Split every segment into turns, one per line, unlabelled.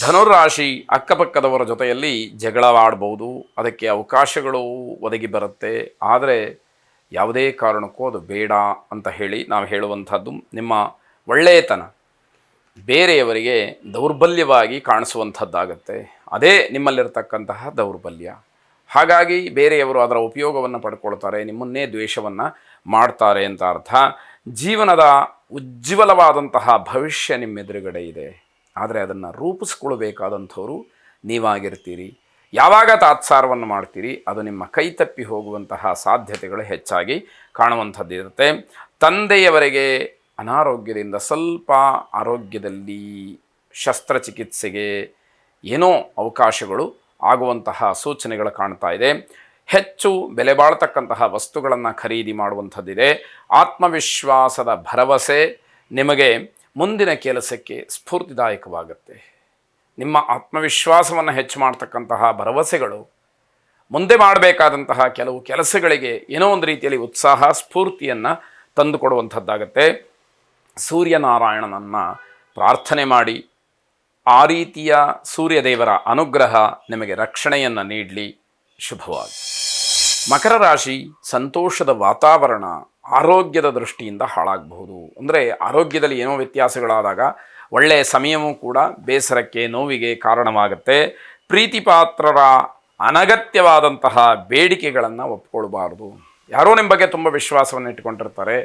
ಧನುರಾಶಿ ಅಕ್ಕಪಕ್ಕದವರ ಜೊತೆಯಲ್ಲಿ ಜಗಳವಾಡ್ಬೋದು, ಅದಕ್ಕೆ ಅವಕಾಶಗಳು ಒದಗಿ ಬರುತ್ತೆ. ಆದರೆ ಯಾವುದೇ ಕಾರಣಕ್ಕೂ ಅದು ಬೇಡ ಅಂತ ಹೇಳಿ ನಾವು ಹೇಳುವಂಥದ್ದು. ನಿಮ್ಮ ಒಳ್ಳೆಯತನ ಬೇರೆಯವರಿಗೆ ದೌರ್ಬಲ್ಯವಾಗಿ ಕಾಣಿಸುವಂಥದ್ದಾಗತ್ತೆ. ಅದೇ ನಿಮ್ಮಲ್ಲಿರ್ತಕ್ಕಂತಹ ದೌರ್ಬಲ್ಯ. ಹಾಗಾಗಿ ಬೇರೆಯವರು ಅದರ ಉಪಯೋಗವನ್ನು ಪಡ್ಕೊಳ್ತಾರೆ, ನಿಮ್ಮನ್ನೇ ದ್ವೇಷವನ್ನು ಮಾಡ್ತಾರೆ ಅಂತ ಅರ್ಥ. ಜೀವನದ ಉಜ್ವಲವಾದಂತಹ ಭವಿಷ್ಯ ನಿಮ್ಮೆದುರುಗಡೆ ಇದೆ. ಆದರೆ ಅದನ್ನು ರೂಪಿಸ್ಕೊಳ್ಬೇಕಾದಂಥವ್ರು ನೀವಾಗಿರ್ತೀರಿ. ಯಾವಾಗ ತಾತ್ಸಾರವನ್ನು ಮಾಡ್ತೀರಿ ಅದು ನಿಮ್ಮ ಕೈ ತಪ್ಪಿ ಹೋಗುವಂತಹ ಸಾಧ್ಯತೆಗಳು ಹೆಚ್ಚಾಗಿ ಕಾಣುವಂಥದ್ದಿರುತ್ತೆ. ತಂದೆಯವರಿಗೆ ಅನಾರೋಗ್ಯದಿಂದ ಸ್ವಲ್ಪ ಆರೋಗ್ಯದಲ್ಲಿ ಶಸ್ತ್ರಚಿಕಿತ್ಸೆಗೆ ಏನೋ ಅವಕಾಶಗಳು ಆಗುವಂತಹ ಸೂಚನೆಗಳು ಕಾಣ್ತಾ ಇದೆ. ಹೆಚ್ಚು ಬೆಲೆ ಬಾಳ್ತಕ್ಕಂತಹ ವಸ್ತುಗಳನ್ನು ಖರೀದಿ ಮಾಡುವಂಥದ್ದಿದೆ. ಆತ್ಮವಿಶ್ವಾಸದ ಭರವಸೆ ನಿಮಗೆ ಮುಂದಿನ ಕೆಲಸಕ್ಕೆ ಸ್ಫೂರ್ತಿದಾಯಕವಾಗುತ್ತೆ. ನಿಮ್ಮ ಆತ್ಮವಿಶ್ವಾಸವನ್ನು ಹೆಚ್ಚು ಮಾಡ್ತಕ್ಕಂತಹ ಭರವಸೆಗಳು ಮುಂದೆ ಮಾಡಬೇಕಾದಂತಹ ಕೆಲವು ಕೆಲಸಗಳಿಗೆ ಏನೋ ಒಂದು ರೀತಿಯಲ್ಲಿ ಉತ್ಸಾಹ ಸ್ಫೂರ್ತಿಯನ್ನು ತಂದುಕೊಡುವಂಥದ್ದಾಗತ್ತೆ. ಸೂರ್ಯನಾರಾಯಣನನ್ನು ಪ್ರಾರ್ಥನೆ ಮಾಡಿ, ಆ ರೀತಿಯ ಸೂರ್ಯದೇವರ ಅನುಗ್ರಹ ನಿಮಗೆ ರಕ್ಷಣೆಯನ್ನು ನೀಡಲಿ. ಶುಭವಾಗಿ. ಮಕರ ರಾಶಿ ಸಂತೋಷದ ವಾತಾವರಣ ಆರೋಗ್ಯದ ದೃಷ್ಟಿಯಿಂದ ಹಾಳಾಗಬಹುದು. ಅಂದರೆ ಆರೋಗ್ಯದಲ್ಲಿ ಏನೋ ವ್ಯತ್ಯಾಸಗಳಾದಾಗ ಒಳ್ಳೆಯ ಸಮಯವೂ ಕೂಡ ಬೇಸರಕ್ಕೆ ನೋವಿಗೆ ಕಾರಣವಾಗುತ್ತೆ. ಪ್ರೀತಿಪಾತ್ರರ ಅನಗತ್ಯವಾದಂತಹ ಬೇಡಿಕೆಗಳನ್ನು ಒಪ್ಕೊಳ್ಬಾರ್ದು. ಯಾರೋ ನಿಮ್ಮ ಬಗ್ಗೆ ತುಂಬ ವಿಶ್ವಾಸವನ್ನು ಇಟ್ಟುಕೊಂಡಿರ್ತಾರೆ.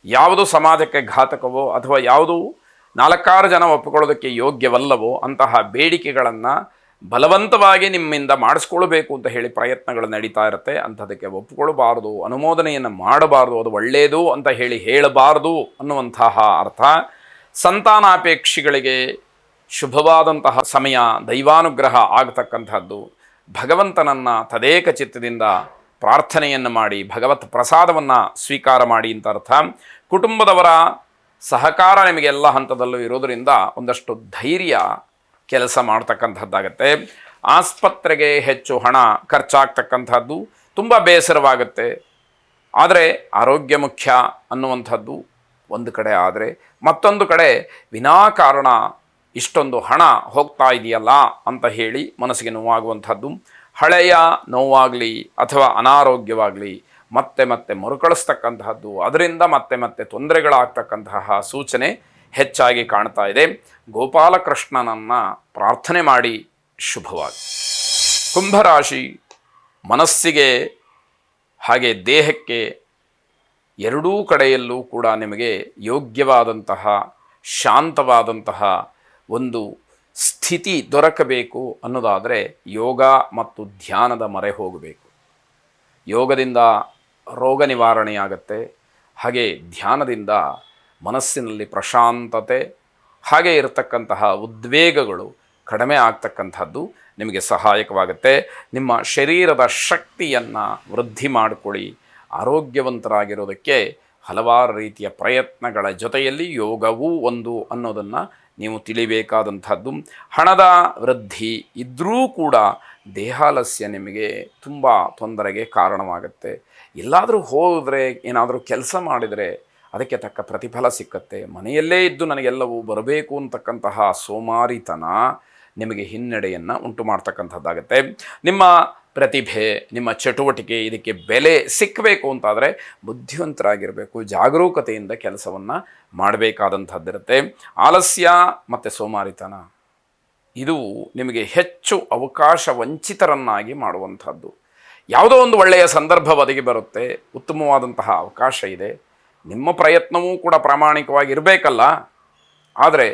ಯಾವುದು ಸಮಾಜಕ್ಕೆ ಘಾತಕವೋ ಅಥವಾ ಯಾವುದು 4-6 ಜನ ಒಪ್ಪಿಕೊಳ್ಳೋದಕ್ಕೆ ಯೋಗ್ಯವಲ್ಲವೋ ಅಂತಹ ಬೇಡಿಕೆಗಳನ್ನು ಬಲವಂತವಾಗಿ ನಿಮ್ಮಿಂದ ಮಾಡಿಸ್ಕೊಳ್ಬೇಕು ಅಂತ ಹೇಳಿ ಪ್ರಯತ್ನಗಳು ನಡೀತಾ ಇರುತ್ತೆ. ಅಂಥದಕ್ಕೆ ಒಪ್ಪಿಕೊಳ್ಬಾರ್ದು, ಅನುಮೋದನೆಯನ್ನು ಮಾಡಬಾರ್ದು, ಅದು ಒಳ್ಳೆಯದು ಅಂತ ಹೇಳಬಾರ್ದು ಅನ್ನುವಂತಹ ಅರ್ಥ. ಸಂತಾನಾಪೇಕ್ಷಿಗಳಿಗೆ ಶುಭವಾದಂತಹ ಸಮಯ, ದೈವಾನುಗ್ರಹ ಆಗತಕ್ಕಂಥದ್ದು. ಭಗವಂತನನ್ನು ತದೇಕ ಚಿತ್ತದಿಂದ ಪ್ರಾರ್ಥನೆಯನ್ನು ಮಾಡಿ ಭಗವತ್ ಪ್ರಸಾದವನ್ನು ಸ್ವೀಕಾರ ಮಾಡಿ ಅಂತ ಅರ್ಥ. ಕುಟುಂಬದವರ ಸಹಕಾರ ನಿಮಗೆ ಎಲ್ಲ ಹಂತದಲ್ಲೂ ಇರೋದರಿಂದ ಒಂದಷ್ಟು ಧೈರ್ಯ ಕೆಲಸ ಮಾಡ್ತಕ್ಕಂಥದ್ದಾಗತ್ತೆ. ಆಸ್ಪತ್ರೆಗೆ ಹೆಚ್ಚು ಹಣ ಖರ್ಚಾಗ್ತಕ್ಕಂಥದ್ದು ತುಂಬ ಬೇಸರವಾಗುತ್ತೆ. ಆದರೆ ಆರೋಗ್ಯ ಮುಖ್ಯ ಅನ್ನುವಂಥದ್ದು ಒಂದು ಕಡೆ ಆದರೆ, ಮತ್ತೊಂದು ಕಡೆ ವಿನಾಕಾರಣ ಇಷ್ಟೊಂದು ಹಣ ಹೋಗ್ತಾ ಇದೆಯಲ್ಲ ಅಂತ ಹೇಳಿ ಮನಸ್ಸಿಗೆ ನೋವಾಗುವಂಥದ್ದು. ಹಳೆಯ ನೋವಾಗಲಿ ಅಥವಾ ಅನಾರೋಗ್ಯವಾಗಲಿ ಮತ್ತೆ ಮತ್ತೆ ಮರುಕಳಿಸ್ತಕ್ಕಂತಹದ್ದು, ಅದರಿಂದ ಮತ್ತೆ ಮತ್ತೆ ತೊಂದರೆಗಳಾಗ್ತಕ್ಕಂತಹ ಸೂಚನೆ ಹೆಚ್ಚಾಗಿ ಕಾಣ್ತಾ ಇದೆ. ಗೋಪಾಲಕೃಷ್ಣನನ್ನು ಪ್ರಾರ್ಥನೆ ಮಾಡಿ. ಶುಭವಾಗಿ. ಕುಂಭರಾಶಿ ಮನಸ್ಸಿಗೆ ಹಾಗೆ ದೇಹಕ್ಕೆ ಎರಡೂ ಕಡೆಯಲ್ಲೂ ಕೂಡ ನಿಮಗೆ ಯೋಗ್ಯವಾದಂತಹ ಶಾಂತವಾದಂತಹ ಒಂದು ಸ್ಥಿತಿ ದೊರಕಬೇಕು ಅನ್ನೋದಾದರೆ ಯೋಗ ಮತ್ತು ಧ್ಯಾನದ ಮೊರೆ ಹೋಗಬೇಕು. ಯೋಗದಿಂದ ರೋಗ ನಿವಾರಣೆಯಾಗತ್ತೆ. ಹಾಗೆ ಧ್ಯಾನದಿಂದ ಮನಸ್ಸಿನಲ್ಲಿ ಪ್ರಶಾಂತತೆ, ಹಾಗೆ ಇರತಕ್ಕಂತಹ ಉದ್ವೇಗಗಳು ಕಡಿಮೆ ಆಗ್ತಕ್ಕಂಥದ್ದು ನಿಮಗೆ ಸಹಾಯಕವಾಗುತ್ತೆ. ನಿಮ್ಮ ಶರೀರದ ಶಕ್ತಿಯನ್ನು ವೃದ್ಧಿ ಮಾಡಿಕೊಳ್ಳಿ. ಆರೋಗ್ಯವಂತರಾಗಿರೋದಕ್ಕೆ ಹಲವಾರು ರೀತಿಯ ಪ್ರಯತ್ನಗಳ ಜೊತೆಯಲ್ಲಿ ಯೋಗವೂ ಒಂದು ಅನ್ನೋದನ್ನು ನೀವು ತಿಳಿಬೇಕಾದಂಥದ್ದು. ಹಣದ ವೃದ್ಧಿ ಇದ್ದರೂ ಕೂಡ ದೇಹಾಲಸ್ಯ ನಿಮಗೆ ತುಂಬ ತೊಂದರೆಗೆ ಕಾರಣವಾಗುತ್ತೆ. ಎಲ್ಲಾದರೂ ಹೋದರೆ, ಏನಾದರೂ ಕೆಲಸ ಮಾಡಿದರೆ ಅದಕ್ಕೆ ತಕ್ಕ ಪ್ರತಿಫಲ ಸಿಕ್ಕತ್ತೆ. ಮನೆಯಲ್ಲೇ ಇದ್ದು ನನಗೆಲ್ಲವೂ ಬರಬೇಕು ಅಂತಕ್ಕಂತಹ ಸೋಮಾರಿತನ ನಿಮಗೆ ಹಿನ್ನಡೆಯನ್ನು ಉಂಟು ಮಾಡ್ತಕ್ಕಂಥದ್ದಾಗತ್ತೆ. ನಿಮ್ಮ ಪ್ರತಿಭೆ, ನಿಮ್ಮ ಚಟುವಟಿಕೆ ಇದಕ್ಕೆ ಬೆಲೆ ಸಿಕ್ಕಬೇಕು ಅಂತಾದರೆ ಬುದ್ಧಿವಂತರಾಗಿರಬೇಕು, ಜಾಗರೂಕತೆಯಿಂದ ಕೆಲಸವನ್ನು ಮಾಡಬೇಕಾದಂಥದ್ದಿರುತ್ತೆ. ಆಲಸ್ಯ ಮತ್ತು ಸೋಮಾರಿತನ ಇದು ನಿಮಗೆ ಹೆಚ್ಚು ಅವಕಾಶ ವಂಚಿತರನ್ನಾಗಿ ಮಾಡುವಂಥದ್ದು. ಯಾವುದೋ ಒಂದು ಒಳ್ಳೆಯ ಸಂದರ್ಭ ಒದಗಿ ಬರುತ್ತೆ, ಉತ್ತಮವಾದಂತಹ ಅವಕಾಶ ಇದೆ, ನಿಮ್ಮ ಪ್ರಯತ್ನವೂ ಕೂಡ ಪ್ರಾಮಾಣಿಕವಾಗಿ ಇರಬೇಕಲ್ಲ. ಆದರೆ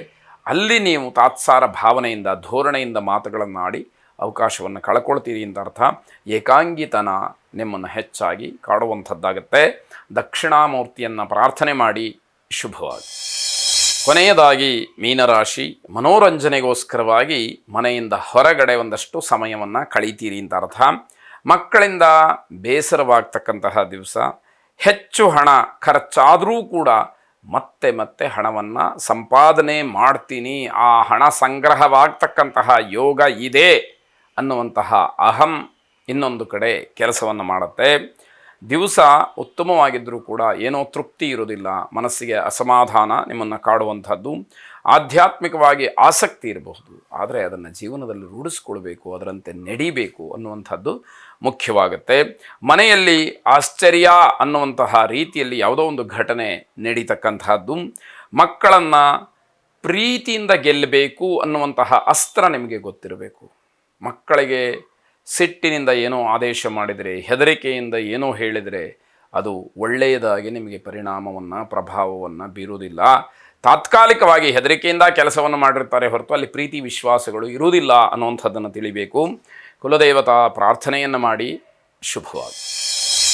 ಅಲ್ಲಿ ನೀವು ತಾತ್ಸಾರ ಭಾವನೆಯಿಂದ, ಧೋರಣೆಯಿಂದ ಮಾತುಗಳನ್ನಾಡಿ ಅವಕಾಶವನ್ನು ಕಳ್ಕೊಳ್ತೀರಿ ಅಂತ ಅರ್ಥ. ಏಕಾಂಗಿತನ ನಿಮ್ಮನ್ನು ಹೆಚ್ಚಾಗಿ ಕಾಡುವಂಥದ್ದಾಗುತ್ತೆ. ದಕ್ಷಿಣಾಮೂರ್ತಿಯನ್ನು ಪ್ರಾರ್ಥನೆ ಮಾಡಿ. ಶುಭವಾಗಿ. ಕೊನೆಯದಾಗಿ ಮೀನರಾಶಿ ಮನೋರಂಜನೆಗೋಸ್ಕರವಾಗಿ ಮನೆಯಿಂದ ಹೊರಗಡೆ ಒಂದಷ್ಟು ಸಮಯವನ್ನು ಕಳೀತೀರಿ ಅಂತ ಅರ್ಥ. ಮಕ್ಕಳಿಂದ ಬೇಸರವಾಗ್ತಕ್ಕಂತಹ ದಿವಸ. ಹೆಚ್ಚು ಹಣ ಖರ್ಚಾದರೂ ಕೂಡ ಮತ್ತೆ ಮತ್ತೆ ಹಣವನ್ನು ಸಂಪಾದನೆ ಮಾಡ್ತೀನಿ, ಆ ಹಣ ಸಂಗ್ರಹವಾಗ್ತಕ್ಕಂತಹ ಯೋಗ ಇದೆ ಅನ್ನುವಂತಹ ಅಹಂ ಇನ್ನೊಂದು ಕಡೆ ಕೆಲಸವನ್ನು ಮಾಡುತ್ತೆ. ದಿವಸ ಉತ್ತಮವಾಗಿದ್ದರೂ ಕೂಡ ಏನೋ ತೃಪ್ತಿ ಇರೋದಿಲ್ಲ, ಮನಸ್ಸಿಗೆ ಅಸಮಾಧಾನ ನಿಮ್ಮನ್ನು ಕಾಡುವಂಥದ್ದು. ಆಧ್ಯಾತ್ಮಿಕವಾಗಿ ಆಸಕ್ತಿ ಇರಬಹುದು, ಆದರೆ ಅದನ್ನು ಜೀವನದಲ್ಲಿ ರೂಢಿಸ್ಕೊಳ್ಬೇಕು, ಅದರಂತೆ ನಡಿಬೇಕು ಅನ್ನುವಂಥದ್ದು ಮುಖ್ಯವಾಗುತ್ತೆ. ಮನೆಯಲ್ಲಿ ಆಶ್ಚರ್ಯ ಅನ್ನುವಂತಹ ರೀತಿಯಲ್ಲಿ ಯಾವುದೋ ಒಂದು ಘಟನೆ ನಡೀತಕ್ಕಂತಹದ್ದು, ಮಕ್ಕಳನ್ನು ಪ್ರೀತಿಯಿಂದ ಗೆಲ್ಲಬೇಕು ಅನ್ನುವಂತಹ ಅಸ್ತ್ರ ನಿಮಗೆ ಗೊತ್ತಿರಬೇಕು. ಮಕ್ಕಳಿಗೆ ಸಿಟ್ಟಿನಿಂದ ಏನೋ ಆದೇಶ ಮಾಡಿದರೆ, ಹೆದರಿಕೆಯಿಂದ ಏನೋ ಹೇಳಿದರೆ ಅದು ಒಳ್ಳೆಯದಾಗಿ ನಿಮಗೆ ಪರಿಣಾಮವನ್ನು, ಪ್ರಭಾವವನ್ನು ಬೀರುವುದಿಲ್ಲ. ತಾತ್ಕಾಲಿಕವಾಗಿ ಹೆದರಿಕೆಯಿಂದ ಕೆಲಸವನ್ನು ಮಾಡಿರ್ತಾರೆ ಹೊರತು ಅಲ್ಲಿ ಪ್ರೀತಿ ವಿಶ್ವಾಸಗಳು ಇರುವುದಿಲ್ಲ ಅನ್ನುವಂಥದ್ದನ್ನು ತಿಳಿಬೇಕು. ಕುಲದೇವತಾ ಪ್ರಾರ್ಥನೆಯನ್ನು ಮಾಡಿ. ಶುಭವಾಗಿ.